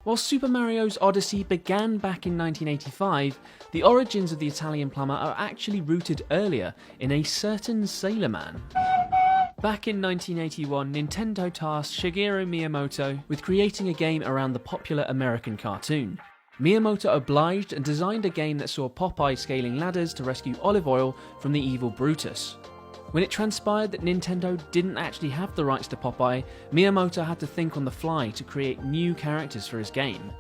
While Super Mario's Odyssey began back in 1985, the origins of the Italian plumber are actually rooted earlier in a certain sailor man. Back in 1981, Nintendo tasked Shigeru Miyamoto with creating a game around the popular American cartoon. Miyamoto obliged and designed a game that saw Popeye scaling ladders to rescue olive oil from the evil Brutus. When it transpired that Nintendo didn't actually have the rights to Popeye, Miyamoto had to think on the fly to create new characters for his game.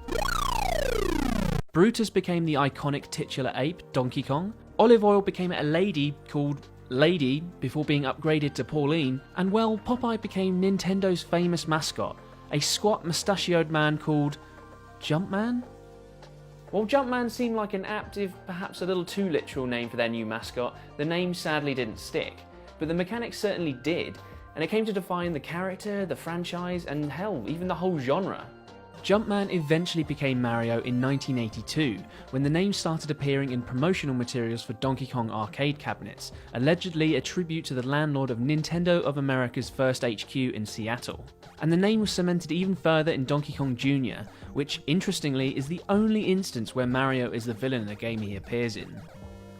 Brutus became the iconic titular ape, Donkey Kong. Olive Oil became a lady called Lady before being upgraded to Pauline, and well, Popeye became Nintendo's famous mascot, a squat mustachioed man called Jumpman? While Jumpman seemed like an apt, if perhaps a little too literal name for their new mascot, the name sadly didn't stick. But the mechanics certainly did, and it came to define the character, the franchise, and hell, even the whole genre. Jumpman eventually became Mario in 1982, when the name started appearing in promotional materials for Donkey Kong arcade cabinets, allegedly a tribute to the landlord of Nintendo of America's first HQ in Seattle. And the name was cemented even further in Donkey Kong Jr., which, interestingly, is the only instance where Mario is the villain in a game he appears in.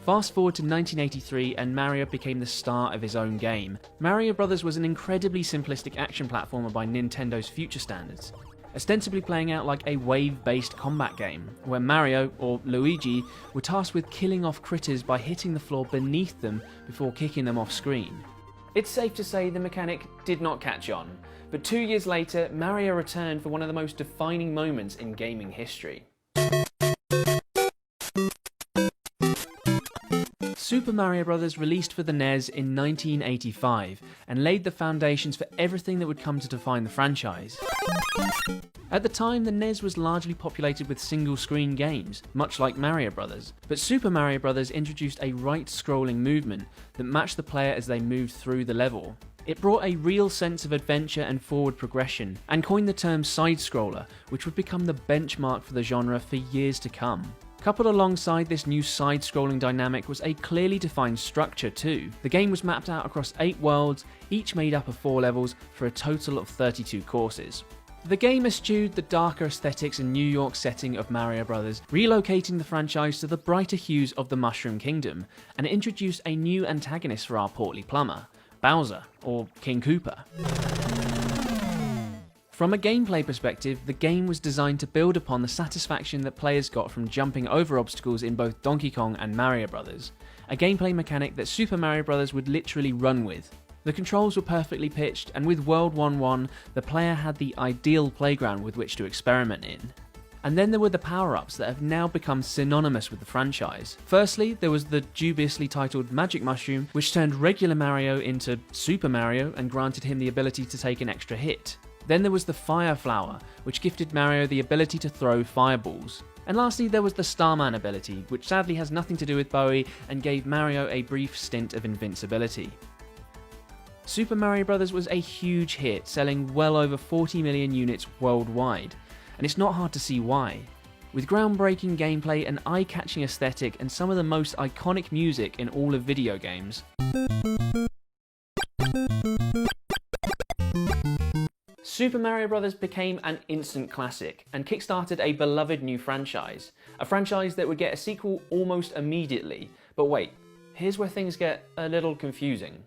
Fast forward to 1983 and Mario became the star of his own game. Mario Bros. Was an incredibly simplistic action platformer by Nintendo's future standards, ostensibly playing out like a wave-based combat game, where Mario, or Luigi, were tasked with killing off critters by hitting the floor beneath them before kicking them off screen. It's safe to say the mechanic did not catch on, but 2 years later, Mario returned for one of the most defining moments in gaming history. Super Mario Bros. Released for the NES in 1985 and laid the foundations for everything that would come to define the franchise. At the time, the NES was largely populated with single-screen games, much like Mario Bros. But Super Mario Bros. Introduced a right-scrolling movement that matched the player as they moved through the level. It brought a real sense of adventure and forward progression, and coined the term side-scroller, which would become the benchmark for the genre for years to come. Coupled alongside this new side-scrolling dynamic was a clearly defined structure too. The game was mapped out across 8 worlds, each made up of 4 levels, for a total of 32 courses. The game eschewed the darker aesthetics and New York setting of Mario Bros., relocating the franchise to the brighter hues of the Mushroom Kingdom, and introduced a new antagonist for our portly plumber, Bowser, or King Koopa. From a gameplay perspective, the game was designed to build upon the satisfaction that players got from jumping over obstacles in both Donkey Kong and Mario Bros., a gameplay mechanic that Super Mario Bros. Would literally run with. The controls were perfectly pitched, and with World 1-1, the player had the ideal playground with which to experiment in. And then there were the power-ups that have now become synonymous with the franchise. Firstly, there was the dubiously titled Magic Mushroom, which turned regular Mario into Super Mario and granted him the ability to take an extra hit. Then there was the Fire Flower, which gifted Mario the ability to throw fireballs. And lastly, there was the Starman ability, which sadly has nothing to do with Bowie and gave Mario a brief stint of invincibility. Super Mario Bros. Was a huge hit, selling well over 40 million units worldwide, and it's not hard to see why. With groundbreaking gameplay, an eye-catching aesthetic, and some of the most iconic music in all of video games, Super Mario Bros. Became an instant classic and kickstarted a beloved new franchise. A franchise that would get a sequel almost immediately. But wait, here's where things get a little confusing.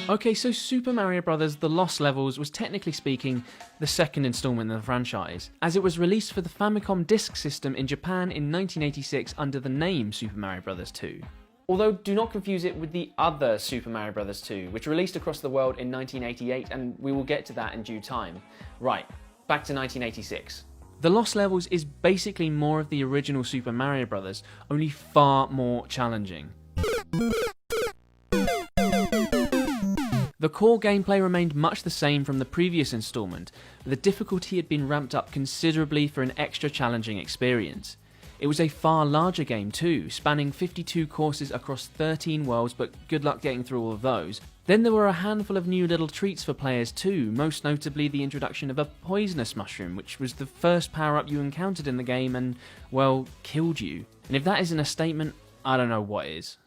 Okay, so Super Mario Bros. The Lost Levels was technically speaking the second installment in the franchise, as it was released for the Famicom Disk System in Japan in 1986 under the name Super Mario Bros. 2. Although do not confuse it with the other Super Mario Bros. 2, which released across the world in 1988, and we will get to that in due time. Right, back to 1986. The Lost Levels is basically more of the original Super Mario Bros., only far more challenging. The core gameplay remained much the same from the previous installment, but the difficulty had been ramped up considerably for an extra challenging experience. It was a far larger game too, spanning 52 courses across 13 worlds, but good luck getting through all of those. Then there were a handful of new little treats for players too, most notably the introduction of a poisonous mushroom, which was the first power-up you encountered in the game and, well, killed you. And if that isn't a statement, I don't know what is.